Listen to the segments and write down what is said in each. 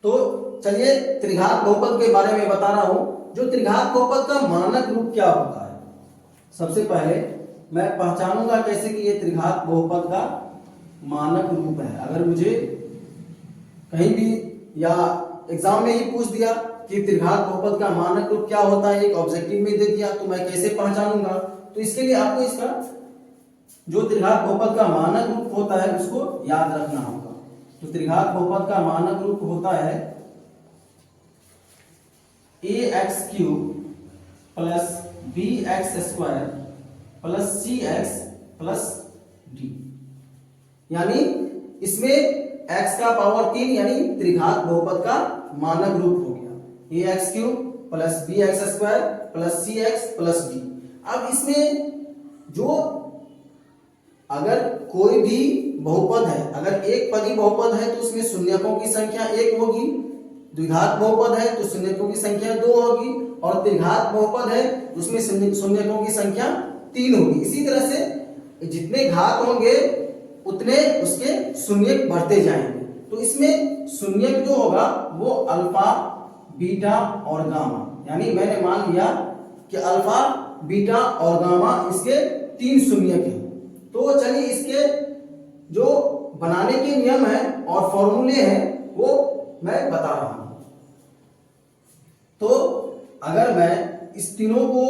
तो चलिए त्रिघात बहुपद के बारे में बता रहा हूं। जो त्रिघात बहुपद का मानक रूप क्या होता है, सबसे पहले मैं पहचानूंगा कैसे कि ये त्रिघात बहुपद का मानक रूप है। अगर मुझे कहीं भी या एग्जाम में ही पूछ दिया कि त्रिघात बहुपद का मानक रूप क्या होता है, एक ऑब्जेक्टिव में दे दिया, तो मैं कैसे पहचानूंगा? तो इसके लिए आपको इसका जो त्रिघात बहुपद का मानक रूप होता है उसको याद रखना होगा। तो त्रिघात बहुपद का मानक रूप होता है ax³ plus bx² plus cx plus d, यानी इसमें x का पावर 3 यानी त्रिघात बहुपद का मानक रूप हो गया ax³ plus bx² plus cx plus d। अब इसमें जो अगर कोई भी बहुपद है, अगर एक पदी बहुपद है तो उसमें शून्यकों की संख्या 1 होगी, द्विघात बहुपद है तो शून्यकों की संख्या 2 होगी, और त्रिघात बहुपद है उसमें शून्यकों की संख्या 3 होगी। इसी तरह से जितने घात होंगे उतने उसके शून्यक बढ़ते जाएंगे। तो इसमें शून्यक जो होगा वो अल्फा, बीटा और गामा, यानी मैंने मान लिया कि अल्फा, बीटा और गामा इसके 3 शून्यक हैं। तो चलिए इसके जो बनाने के नियम है और फॉर्मूले हैं वो मैं बता रहा हूं। तो अगर मैं इस तीनों को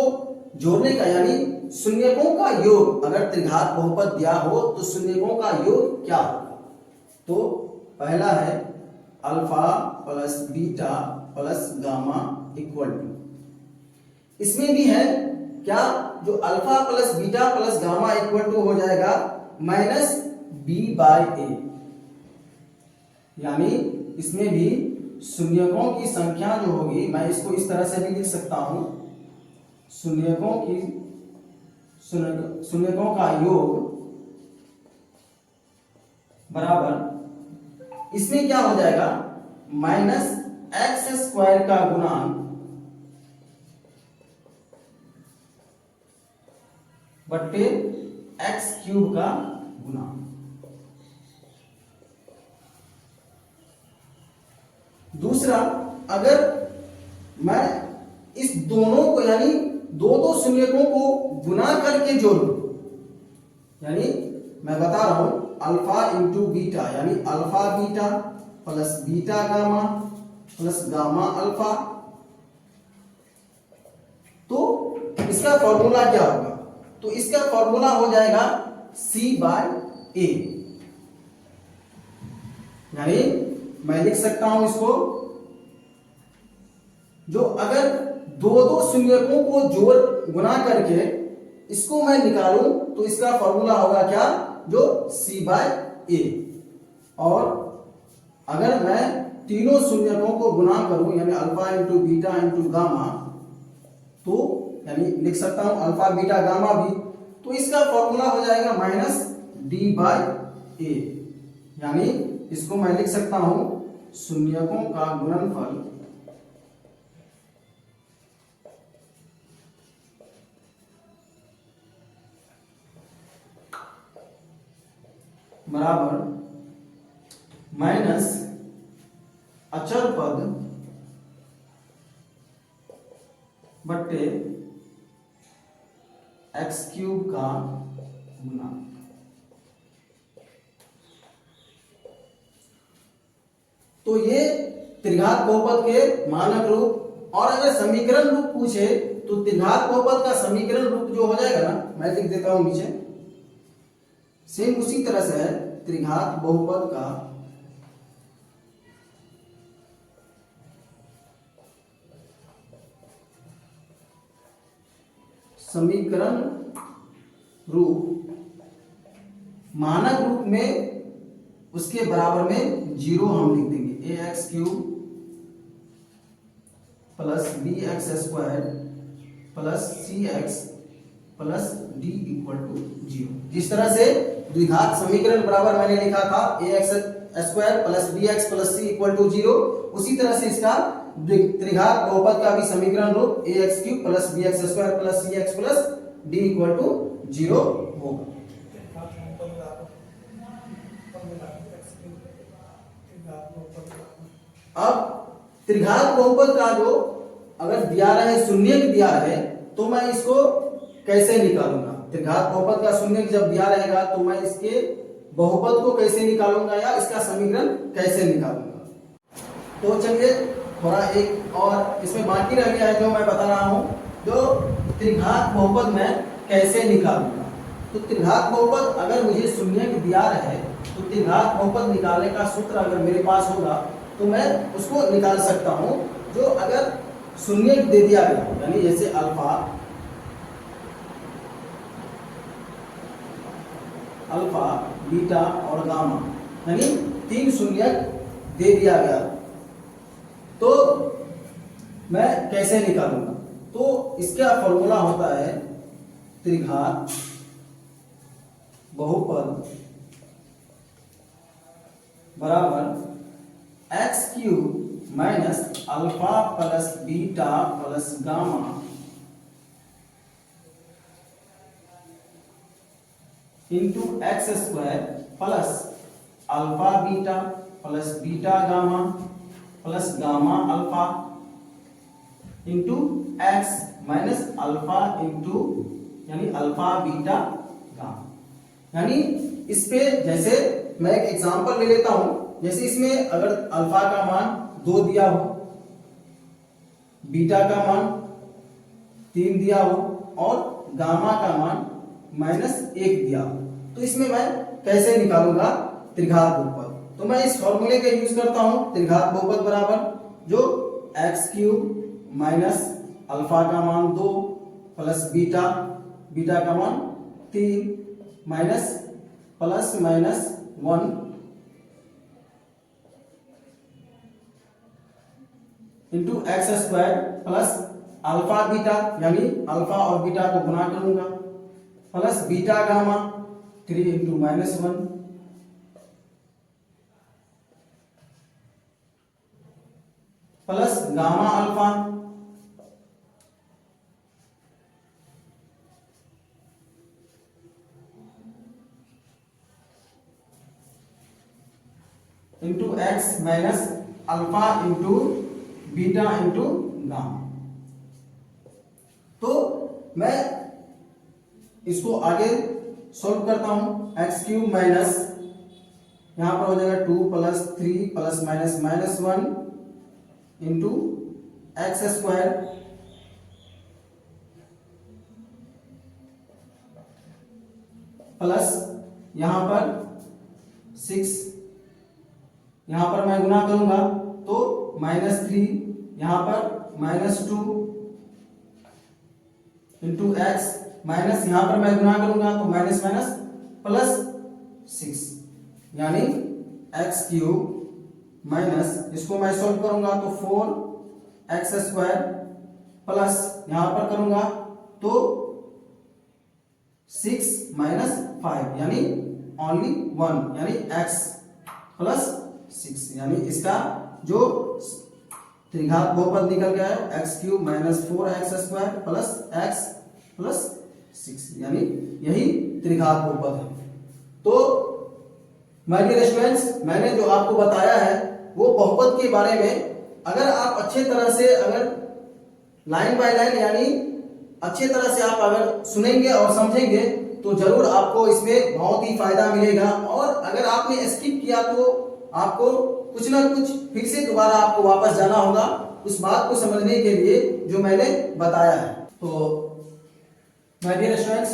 जोड़ने का यानी शून्यकों का योग, अगर त्रिघात बहुपद दिया हो तो शून्यकों का योग क्या होगा? तो पहला है alpha plus beta plus gamma equal to, इसमें भी है क्या, जो alpha plus beta plus gamma equal to हो जाएगा माइनस b/a, यानी इसमें भी शून्यकों की संख्या जो होगी, मैं इसको इस तरह से भी लिख सकता हूं, शून्यकों का योग बराबर, इसमें क्या हो जाएगा माइनस x² का गुणांक बट्टे x³ का गुणांक। दूसरा, अगर मैं इस दोनों को यानी दो शून्यकों को गुना करके जोड़ूं, यानी मैं बता रहा हूं अल्फा इंटू बीटा, यानी alpha beta plus beta gamma plus gamma alpha, तो इसका फॉर्मूला क्या होगा? तो इसका फॉर्मूला हो जाएगा c/a, यानी मैं लिख सकता हूं इसको, जो अगर दो शून्यकों को जोड़ गुना करके इसको मैं निकालूं तो इसका फॉर्मूला होगा क्या, जो c/a। और अगर मैं तीनों शून्यकों को गुना करूं यानी alpha into beta into gamma, तो यानी लिख सकता हूं अल्फा बीटा गामा भी, तो इसका फॉर्मूला हो जाएगा माइनस d/a, यानी इसको मैं लिख सकता हूं शून्यकों का गुणनफल बराबर माइनस अचर पद बट्टे x³ का गुणांक। तो ये त्रिघात बहुपद के मानक रूप। और अगर समीकरण रूप पूछे तो त्रिघात बहुपद का समीकरण रूप जो हो जाएगा ना, मैं लिख देता हूं नीचे, सेम उसी तरह से है त्रिघात बहुपद का समीकरण रूप, मानक रूप में उसके बराबर में 0 हम लिख देंगे, ax³ plus bx² plus cx plus d equal to 0। जिस तरह से द्विघात समीकरण बराबर मैंने लिखा था ax² plus bx plus c equal to 0, उसी तरह से इसका त्रिघात बहुपद का भी समीकरण रूप ax³ plus bx² plus cx plus d equal to 0 होगा। अब त्रिघात बहुपद का जो अगर दिया रहे शून्यक दिया रहे तो मैं इसको कैसे निकालूंगा? त्रिघात बहुपद का शून्यक जब दिया रहेगा तो मैं इसके बहुपद को कैसे निकालूंगा या इसका समीकरण कैसे निकालूंगा? तो चलिए थोड़ा एक और इसमें बाकी रह गया है जो मैं बता रहा हूं, जो त्रिघात बहुपद मैं कैसे निकालूंगा। तो त्रिघात बहुपद अगर मुझे शून्यक दिया रहे तो त्रिघात बहुपद निकालने का सूत्र अगर मेरे पास होगा तो मैं उसको निकाल सकता हूं। जो अगर शून्यक दे दिया गया यानी जैसे अल्फा बीटा और गामा यानी 3 शून्यक दे दिया गया तो मैं कैसे निकालूंगा? तो इसका फॉर्मूला होता है त्रिघात बहुपद बराबर x cube minus alpha plus beta plus gamma into x square plus alpha beta plus beta gamma plus gamma alpha into x minus alpha into यानी अल्फा बीटा गामा। यानी इस पे जैसे मैं एक एग्जांपल ले लेता हूं, जैसे इसमें अगर अल्फा का मान 2 दिया हो, बीटा का मान 3 दिया हो और गामा का मान -1 दिया हो, तो इसमें मैं कैसे निकालूंगा त्रिघात बहुपद? तो मैं इस फॉर्मूले का यूज करता हूं, त्रिघात बहुपद बराबर जो एक्स क्यूब माइनस अल्फा का मान 2 प्लस बीटा का मान 3 minus plus minus 1 into x square plus alpha beta यानी अल्फा और बीटा को गुना करूंगा plus beta gamma 3 into -1 plus gamma alpha into x minus alpha into beta into gamma. तो मैं इसको आगे सॉल्व करता हूं। एक्स क्यूब माइनस यहां पर हो जाएगा 2 plus 3 plus minus -1 into x square plus यहां पर 6, यहां पर मैं गुना करूंगा तो -3, यहां पर -2 इंटू एक्स माइनस यहां पर मैं गुना करूंगा तो माइनस माइनस प्लस 6 यानी एक्स क्यूब माइनस इसको मैं सॉल्व करूंगा तो 4 एक्स स्क्वायर प्लस यहां पर करूंगा तो 6 माइनस 5 यानी ओनली 1 यानी एक्स प्लस 6 यानी इसका जो त्रिघात बहुपद निकल गया है x cube minus 4 x square plus x plus 6 यानी यही त्रिघात बहुपद है। तो माय डियर स्टूडेंट्स, मैंने जो आपको बताया है वो बहुपद के बारे में अगर आप अच्छे तरह से अगर लाइन बाय लाइन यानी अच्छे तरह से आप अगर सुनेंगे और समझेंगे तो जरूर आपको इसमें बहुत ही फायदा मिलेगा। और अगर आपने स्किप किया तो आपको कुछ ना कुछ फिर से दोबारा आपको वापस जाना होगा उस बात को समझने के लिए जो मैंने बताया है। तो माय डियर स्टूडेंट्स,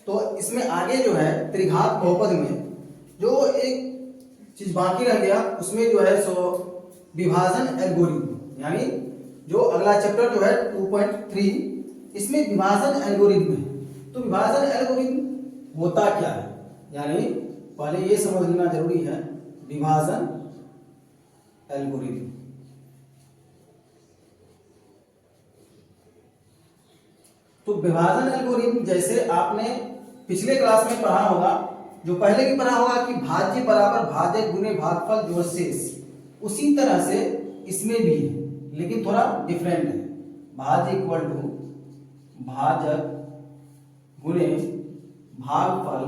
तो इसमें आगे जो है त्रिघात बहुपद में जो एक चीज बाकी रह गया उसमें जो है सो विभाजन एल्गोरिथम यानी जो अगला चैप्टर जो है 2.3 इसमें विभाजन एल्गोरिथम है। तो विभाजन एल्गोरिथम होता क्या है, यानी पहले ये समझ लेना जरूरी है विभाजन एल्गोरिथम। तो विभाजन एल्गोरिथम जैसे आपने पिछले क्लास में पढ़ा होगा, जो पहले भी पढ़ा होगा कि भाज्य बराबर भाजक गुने भागफल जोड़ शेष, उसी तरह से इसमें भी है लेकिन थोड़ा डिफरेंट है। भाज्य इक्वल टू भाजक गुने भागफल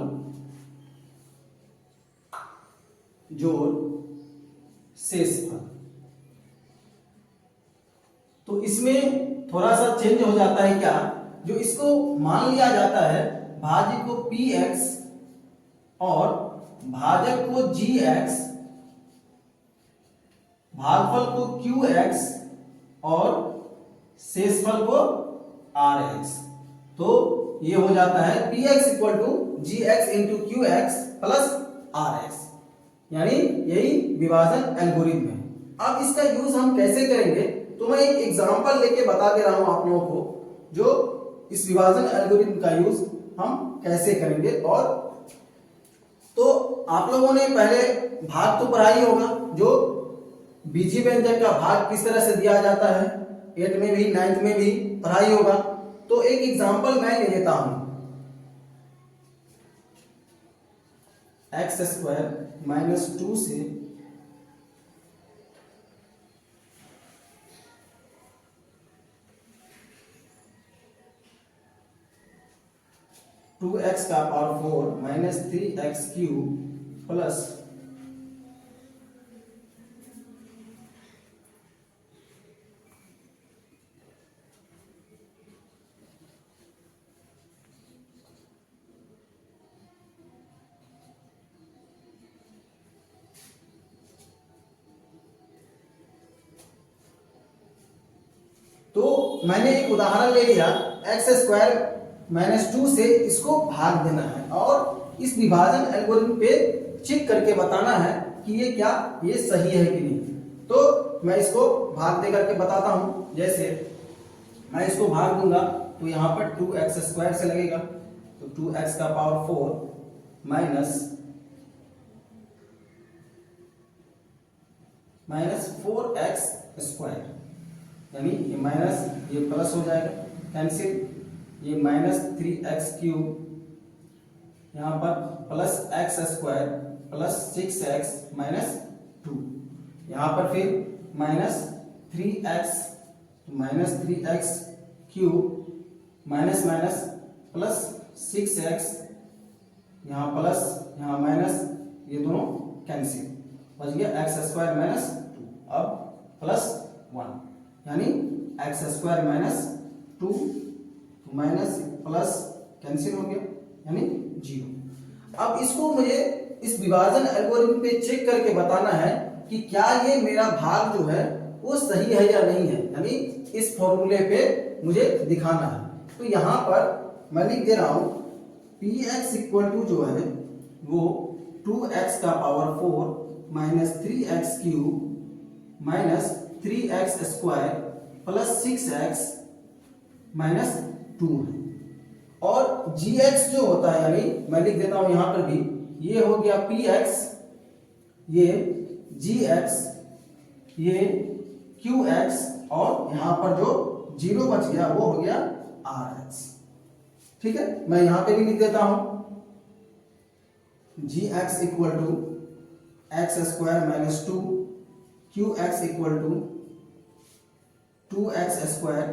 जोड़ शेषफल। तो इसमें थोड़ा सा चेंज हो जाता है क्या, जो इसको मान लिया जाता है भाज्य को पी एक्स और भाजक को जी एक्स, भागफल को क्यू एक्स और शेषफल को आर एक्स। तो ये हो जाता है p x equal to g x into q x plus r x, यानी यही विभाजन एल्गोरिथम है। अब इसका यूज हम कैसे करेंगे, तो मैं एक एग्जांपल लेके बता दे रहा हूं आप लोगों को, जो इस विभाजन एल्गोरिथम का यूज हम कैसे करेंगे। और तो आप लोगों ने पहले भाग तो पढ़ा ही होगा, जो बीजी व्यंजक का भाग किस तरह से दिया जाता है, 8 में भी 9th में भी पढ़ा ही होगा। तो एक एग्जांपल मैं ले लेता हूं, एक्स स्क्वायर माइनस 2 से टू एक्स का power 4 minus 3x cube plus तो मैंने एक उदाहरण ले लिया, एक्स स्क्वायर माइनस 2 से इसको भाग देना है और इस विभाजन एल्गोरिथम पे चेक करके बताना है कि ये क्या ये सही है कि नहीं। तो मैं इसको भाग दे करके बताता हूं। जैसे मैं इसको भाग दूंगा तो यहां पर 2x स्क्वायर से लगेगा, तो 2x का पावर 4 माइनस 4x स्क्वायर, यानी ये माइनस ये प्लस हो जाएगा, कैंसिल, ये माइनस 3x क्यूब यहां पर plus x square plus 6x minus 2, यहां पर फिर minus 3x cube minus minus plus 6x, यहां प्लस यहां माइनस, ये दोनों कैंसिल, बच गया x स्क्वायर माइनस 2, अब प्लस 1, यानी x square minus 2 minus plus cancel हो गया, यानी 0। अब इसको मुझे इस विभाजन एल्गोरिथम पे चेक करके बताना है कि क्या ये मेरा भाग जो है वो सही है या नहीं है, यानी इस फॉर्मूले पे मुझे दिखाना है। तो यहां पर मैं लिख दे रहा हूं पी एक्स इक्वल टू जो है वो 2x का power 4 minus 3x cube minus 3x square plus 6x minus 2 है। और gx जो होता है, यानी मैं लिख देता हूं यहां पर भी, ये हो गया px, ये gx, ये qx, और यहां पर जो 0 बच गया वो हो गया rx। ठीक है, मैं यहां पे भी लिख देता हूं gx equal to x square minus 2, qx equal to 2x square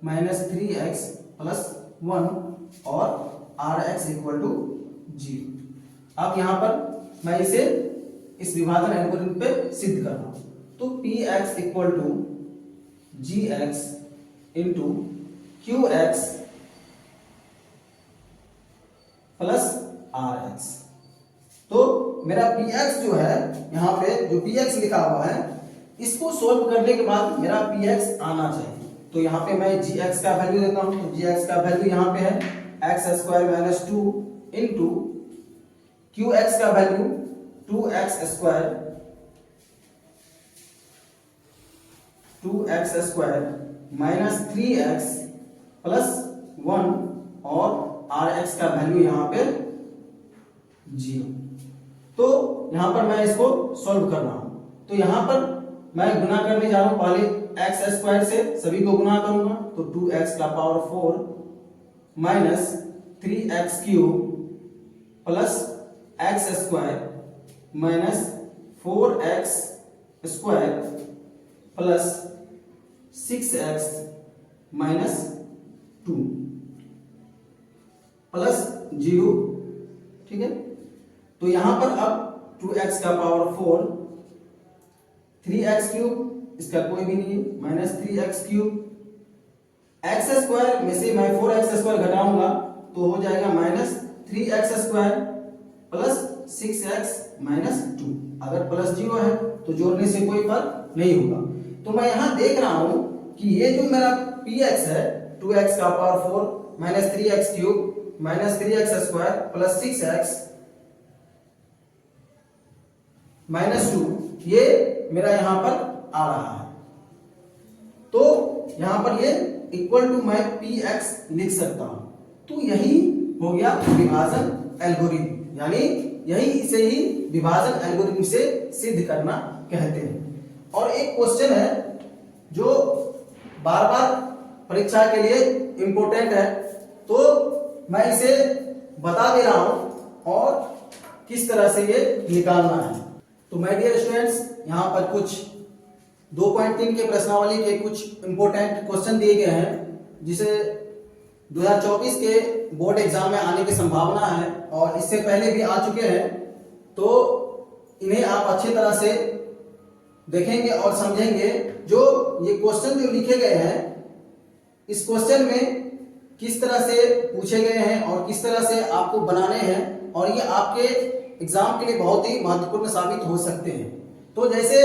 minus 3x plus 1 और rx इक्वल टू 0। अब यहां पर मैं इसे इस विभाजन एल्गोरिथम पे सिद्ध कर रहा हूं। तो px equal to gx into qx plus rx। तो मेरा px जो है यहां पे जो px लिखा हुआ है, इसको सोल्व करने के बाद मेरा px आना चाहिए। तो यहाँ पे मैं gx का वैल्यू देता हूं, तो gx का वैल्यू यहाँ पे है x square minus 2 into qx का value 2x square minus 3x plus 1 और rx का वैल्यू यहाँ पे 0। तो यहाँ पर मैं इसको सॉल्व कर रहा हूं। तो यहाँ पर मैं गुना करने जा रहा हूं, पहले एक्स स्क्वायर से सभी को गुना करूंगा, तो 2x का power 4 minus 3x cube plus x square minus 4x square plus 6x minus 2 plus 0। ठीक है, तो यहां पर अब 2x का पावर 4, 3x क्यूब इसका कोई भी नहीं है, माइनस 3x³ एक्स स्क्वायर में से मैं 4x स्क्वायर घटाऊंगा तो हो जाएगा minus 3x² plus 6x minus 2। अगर प्लस 0 है तो जोड़ने से कोई फर्क नहीं होगा। तो मैं यहां देख रहा हूं कि ये जो मेरा px है 2x का power 4 minus 3x³ minus 3x² plus 6x minus 2 ये मेरा यहां पर आ रहा है। तो यहां पर ये इक्वल टू मैं px लिख सकता हूं। तो यही हो गया विभाजन एल्गोरिथम, यानी यही इसे ही विभाजन एल्गोरिथम से सिद्ध करना कहते हैं। और एक क्वेश्चन है जो बार बार परीक्षा के लिए इंपॉर्टेंट है, तो मैं इसे बता दे रहा हूं और किस तरह से ये निकालना है। तो माय डियर स्टूडेंट्स, यहां पर कुछ 2.3 के प्रश्नावली के कुछ इंपॉर्टेंट क्वेश्चन दिए गए हैं जिसे 2024 के बोर्ड एग्जाम में आने की संभावना है और इससे पहले भी आ चुके हैं। तो इन्हें आप अच्छी तरह से देखेंगे और समझेंगे। जो ये क्वेश्चन जो लिखे गए हैं, इस क्वेश्चन में किस तरह से पूछे गए हैं और किस तरह से आपको बनाने हैं, और ये आपके एग्जाम के लिए बहुत ही महत्वपूर्ण साबित हो सकते हैं। तो जैसे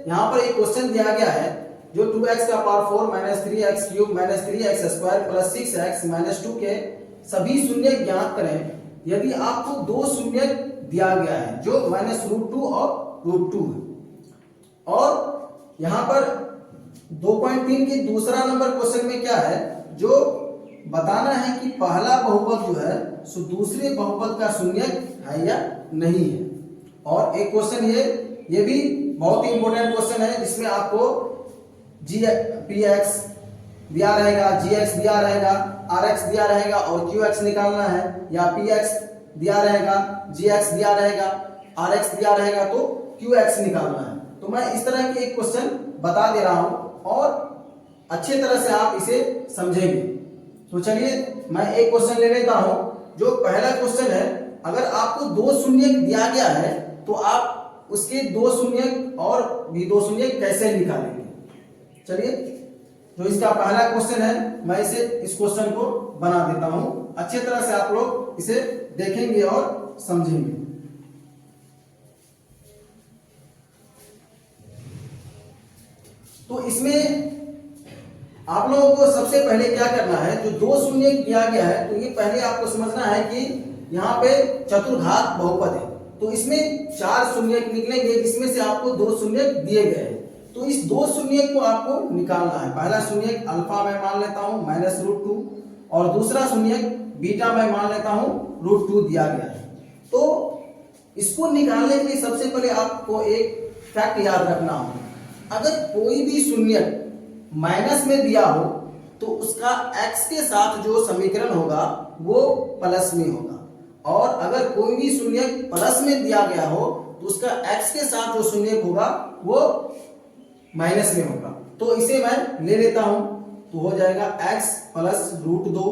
यहाँ पर एक क्वेश्चन दिया गया है जो 2x का power 4 minus 3x³ minus 3x² plus 6x minus 2 के सभी शून्य ज्ञात करें यदि आपको दो शून्य दिया गया है जो -√2 और √2 है। और यहाँ पर 2.3 के दूसरा नंबर क्वेश्चन में क्या है, जो बताना है कि पहला बहुपद जो है सो दूसरे बहुपद का शून्य है या नहीं है। और एक क्वेश्चन ये भी बहुत ही इंपॉर्टेंट क्वेश्चन है जिसमें आपको px दिया रहेगा, gx दिया रहेगा, rx दिया रहेगा और qx निकालना है, या px दिया रहेगा, gx दिया रहेगा, rx दिया रहेगा तो qx निकालना है। तो मैं इस तरह के एक क्वेश्चन बता दे रहा हूं और अच्छे तरह से आप इसे समझेंगे। तो चलिए मैं एक क्वेश्चन ले लेता हूं। जो पहला क्वेश्चन है, अगर आपको दो शून्य दिया गया है तो आप उसके दो शून्य और भी दो शून्य कैसे निकालेंगे। चलिए, जो इसका पहला क्वेश्चन है मैं इस क्वेश्चन को बना देता हूं। अच्छे तरह से आप लोग इसे देखेंगे और समझेंगे। तो इसमें आप लोगों को सबसे पहले क्या करना है, जो दो शून्य दिया गया है तो ये पहले आपको समझना है कि यहाँ पे चतुर्घात बहुपद है। तो इसमें 4 शून्य निकलेंगे जिसमें से आपको दो शून्य दिए गए हैं। तो इस दो शून्य को आपको निकालना है। पहला शून्य अल्फा मैं मान लेता हूं -√2 और दूसरा शून्य बीटा मैं मान लेता हूं √2 दिया गया है। तो इसको निकालने के लिए सबसे पहले आपको एक फैक्ट याद रखना होगा, अगर कोई भी शून्य माइनस में दिया हो तो उसका x के साथ जो समीकरण होगा वो प्लस में होगा, और अगर कोई भी शून्य प्लस में दिया गया हो तो उसका x के साथ जो शून्य होगा वो माइनस में होगा। तो इसे मैं ले लेता हूं, तो हो जाएगा x प्लस √2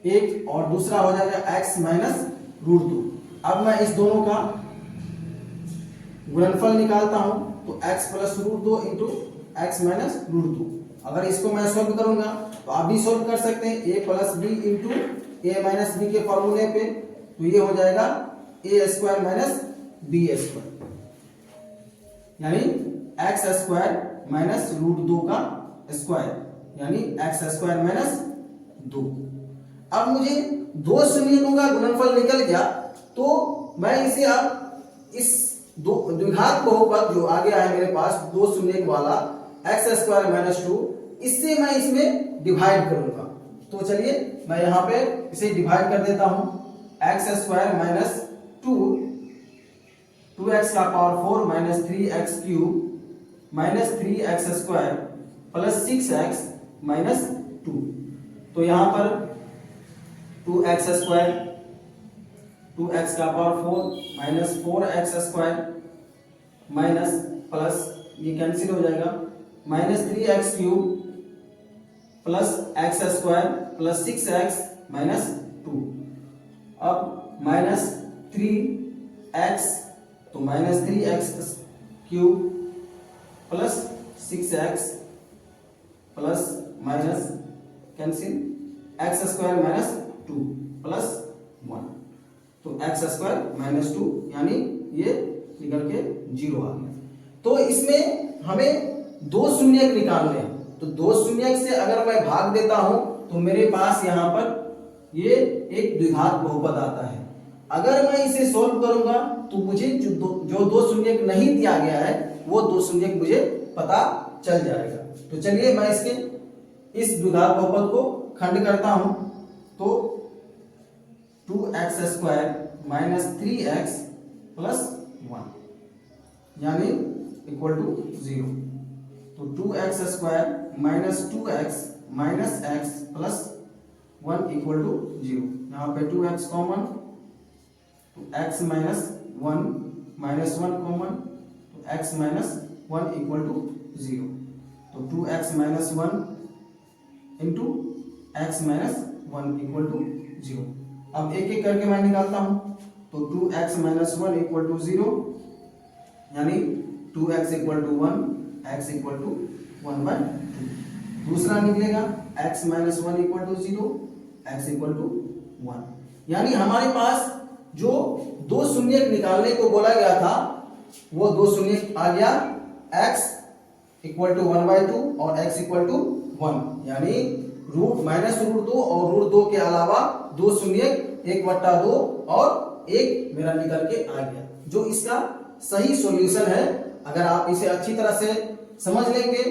एक, और दूसरा हो जाएगा x माइनस √2। अब मैं इस दोनों का गुणनफल निकालता हूं, तो x plus √2 into x minus √2। अगर इसको मैं सॉल्व करूंगा तो आप भी सॉल्व कर सकते हैं, a plus b into a minus b के फॉर्मूले पे। तो ये हो जाएगा a² माइनस b², यानी x² माइनस √2 का स्क्वायर, यानी x² माइनस 2। अब मुझे दो शून्यों का गुणनफल निकल गया, तो मैं इसे अब इस द्विघात बहुपद जो आ गया है मेरे पास दो शून्य वाला x² माइनस 2, इससे मैं इसमें डिवाइड करूंगा। तो चलिए मैं यहाँ पे इसे डिवाइड कर देता हूं। x² माइनस 2x का power 4 minus 3x³ minus 3x² plus 6x minus 2। तो यहाँ पर 2x² 2x का power 4 minus 4x² minus plus ये कैंसिल हो जाएगा minus 3x³ plus x² plus 6x minus 2। अब माइनस 3x, तो minus 3x³ plus 6x plus minus cancel x square minus 2 plus 1, तो एक्स स्क्वायर माइनस 2 यानी ये निकल के 0 आ गया। तो इसमें हमें दो शून्यक निकालने हैं, तो दो शून्यक से अगर मैं भाग देता हूं तो मेरे पास यहाँ पर ये एक द्विघात बहुपद आता है। अगर मैं इसे सॉल्व करूंगा तो मुझे जो दो शून्यक नहीं दिया गया है वो दो शून्यक मुझे पता चल जाएगा। तो चलिए मैं इसके इस द्विघात बहुपद को खंड करता हूं, तो 2x square minus 3x plus 1 यानी इक्वल टू 0। तो 2x square minus 2x minus x plus 1 equal to 0। यहाँ पे 2x कॉमन, तो x माइनस 1 माइनस 1 कॉमन, तो x माइनस 1 इक्वल टू 0। तो 2x minus 1 into x minus 1 equal to 0। अब एक एक करके मैं निकालता हूं, तो 2x माइनस 1 इक्वल टू 0 यानी 2x equal to 1, x equal to 1/2। दूसरा निकलेगा x minus 1 equal to 0, x equal to 1। यानी हमारे पास जो दो शून्यक निकालने को बोला गया था वो दो शून्यक आ गया, x इक्वल टू 1/2 और x इक्वल टू 1, यानी रूट माइनस रूट 2 और रूट 2 के अलावा दो शून्यक 1/2 और 1 मेरा निकल के आ गया, जो इसका सही सॉल्यूशन है। अगर आप इसे अच्छी तरह से समझ लेंगे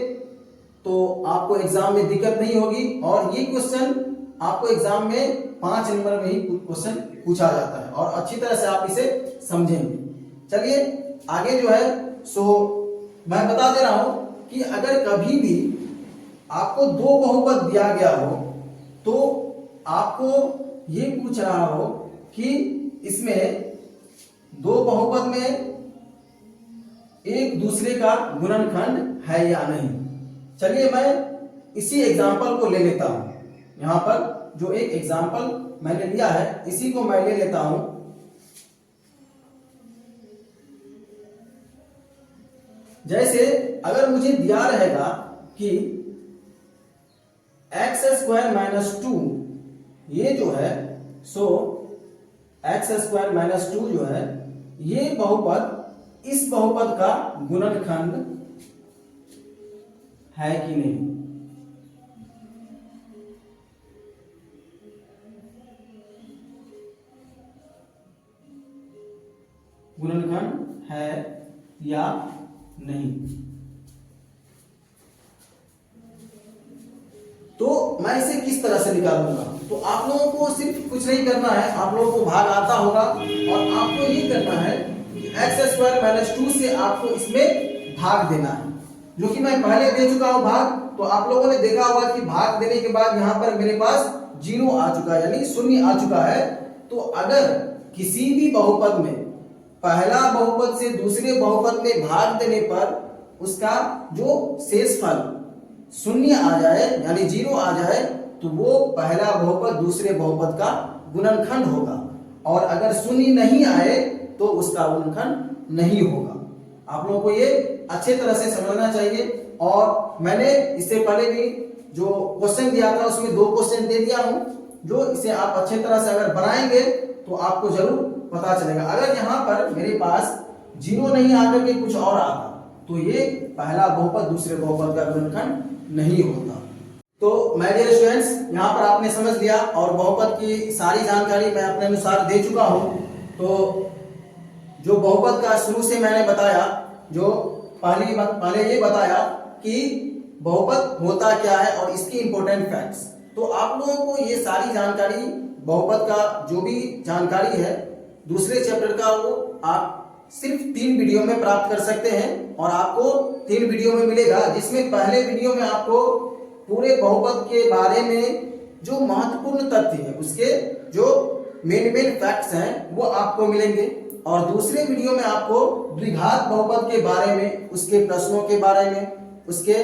तो आपको एग्जाम में दिक्कत नहीं होगी, और ये क्वेश्चन आपको एग्जाम में 5 नंबर में ही क्वेश्चन पूछा जाता है और अच्छी तरह से आप इसे समझेंगे। चलिए आगे जो है सो मैं बता दे रहा हूं कि अगर कभी भी आपको दो बहुपद दिया गया हो तो आपको ये पूछ रहा हो कि इसमें दो बहुपद में एक दूसरे का गुणनखंड है या नहीं। चलिए मैं इसी एग्जांपल को ले लेता हूं, यहां पर जो एक एग्जांपल मैंने लिया है इसी को मैं ले लेता हूं। जैसे अगर मुझे दिया रहेगा कि एक्स स्क्वायर माइनस 2 ये जो है सो एक्स स्क्वायर माइनस 2 जो है ये बहुपद इस बहुपद का गुणनखंड है कि नहीं। गुणनखंड है या नहीं। तो मैं इसे किस तरह से निकालूंगा, तो आप लोगों को सिर्फ कुछ नहीं करना है, आप लोगों को भाग आता होगा और आपको ये करना है कि एक्स स्क्वायर माइनस 2 से आपको इसमें भाग देना है, जो कि मैं पहले दे चुका हूं भाग। तो आप लोगों ने देखा होगा कि भाग देने के बाद यहां पर मेरे पास 0 आ चुका है, यानी शून्य आ चुका है। तो अगर किसी भी बहुपद में पहला बहुपद से दूसरे बहुपद में भाग देने पर उसका जो शेषफल शून्य आ जाए यानी 0 आ जाए तो वो पहला बहुपद दूसरे बहुपद का गुणनखंड होगा, और अगर शून्य नहीं आए तो उसका गुणनखंड नहीं होगा। आप लोगों को ये अच्छे तरह से समझना चाहिए। और मैंने इससे पहले भी जो क्वेश्चन दिया था उसमें 2 क्वेश्चन दे दिया हूं, जो इसे आप अच्छे तरह से अगर बनाएंगे तो आपको जरूर पता चलेगा। अगर यहाँ पर मेरे पास 0 नहीं आकर के कुछ और आता तो ये पहला बहुपद दूसरे बहुपद का गुणनखंड नहीं होता। तो माय डियर स्टूडेंट्स, यहाँ पर आपने समझ लिया और बहुपद की सारी जानकारी मैं अपने अनुसार दे चुका हूँ। तो जो बहुपद का शुरू से मैंने बताया, जो पहले ये बताया कि बहुपद होता क्या है और इसकी इंपॉर्टेंट फैक्ट्स। तो आप लोगों को ये सारी जानकारी बहुपद का जो भी जानकारी है दूसरे चैप्टर का वो आप सिर्फ 3 वीडियो में प्राप्त कर सकते हैं, और आपको 3 वीडियो में मिलेगा, जिसमें पहले वीडियो में आपको पूरे बहुपद के बारे में जो महत्वपूर्ण तथ्य है उसके जो मेन फैक्ट्स हैं वो आपको मिलेंगे, और दूसरे वीडियो में आपको द्विघात बहुपद के बारे में, उसके प्रश्नों के बारे में, उसके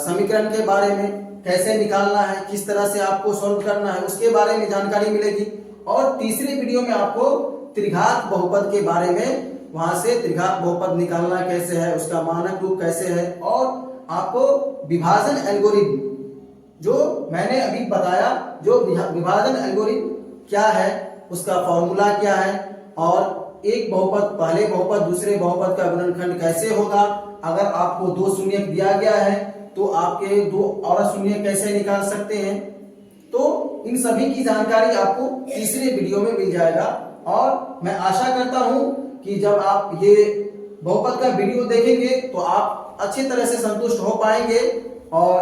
समीकरण के बारे में कैसे निकालना है, किस तरह से आपको सॉल्व करना है उसके बारे में जानकारी मिलेगी। और तीसरे वीडियो में आपको त्रिघात बहुपद के बारे में वहां से त्रिघात बहुपद निकालना कैसे है, उसका मानक रूप कैसे है, और आपको विभाजन एल्गोरिथम जो मैंने अभी बताया, जो विभाजन एल्गोरिथम क्या है, उसका फॉर्मूला क्या है, और एक बहुपद पहले बहुपद दूसरे बहुपद का गुणनखंड कैसे होगा, अगर आपको दो शून्य दिया गया है तो आपके दो और शून्य कैसे निकाल सकते हैं। तो इन सभी की जानकारी आपको तीसरे वीडियो में मिल जाएगा। और मैं आशा करता हूं कि जब आप ये बहुपद का वीडियो देखेंगे तो आप अच्छी तरह से संतुष्ट हो पाएंगे। और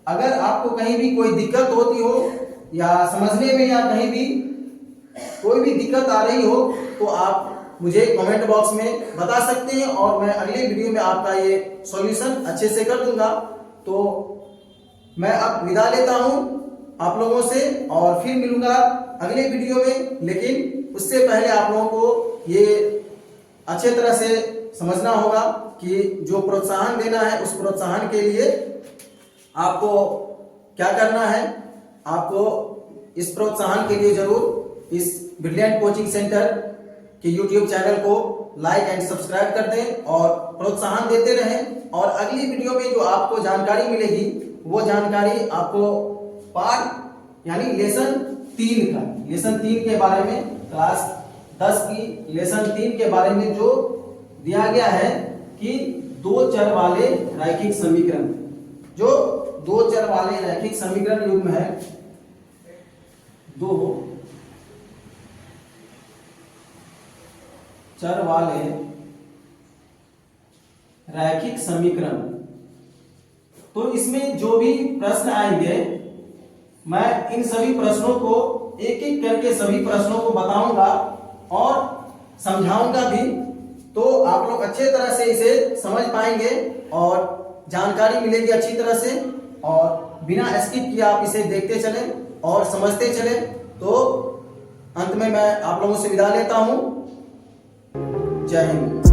अगर आपको कहीं भी कोई दिक्कत होती हो या समझने में या कहीं भी कोई भी दिक्कत आ रही हो तो आप मुझे कमेंट बॉक्स में बता सकते हैं और मैं अगले वीडियो में आपका ये सॉल्यूशन अच्छे से कर दूंगा। तो मैं अब विदा लेता हूं आप लोगों से और फिर मिलूंगा अगले वीडियो में। लेकिन उससे पहले आप लोगों को ये अच्छे तरह से समझना होगा कि जो प्रोत्साहन देना है उस प्रोत्साहन के लिए आपको क्या करना है। आपको इस प्रोत्साहन के लिए जरूर इस ब्रिलियंट कोचिंग सेंटर के YouTube चैनल को लाइक एंड सब्सक्राइब कर दें और प्रोत्साहन देते रहें। और अगली वीडियो में जो आपको जानकारी मिलेगी वो जानकारी आपको पार्ट यानी लेसन 3 के बारे में, क्लास 10 की लेसन 3 के बारे में जो दिया गया है कि दो चर वाले रैखिक समीकरण, जो दो चर वाले रैखिक समीकरण युग्म है, दो चर वाले रैखिक समीकरण। तो इसमें जो भी प्रश्न आएंगे मैं इन सभी प्रश्नों को एक एक करके सभी प्रश्नों को बताऊंगा और समझाऊंगा भी। तो आप लोग अच्छे तरह से इसे समझ पाएंगे और जानकारी मिलेगी अच्छी तरह से, और बिना स्किप किए आप इसे देखते चलें और समझते चलें। तो अंत में मैं आप लोगों से विदा लेता हूं। जय हिंद।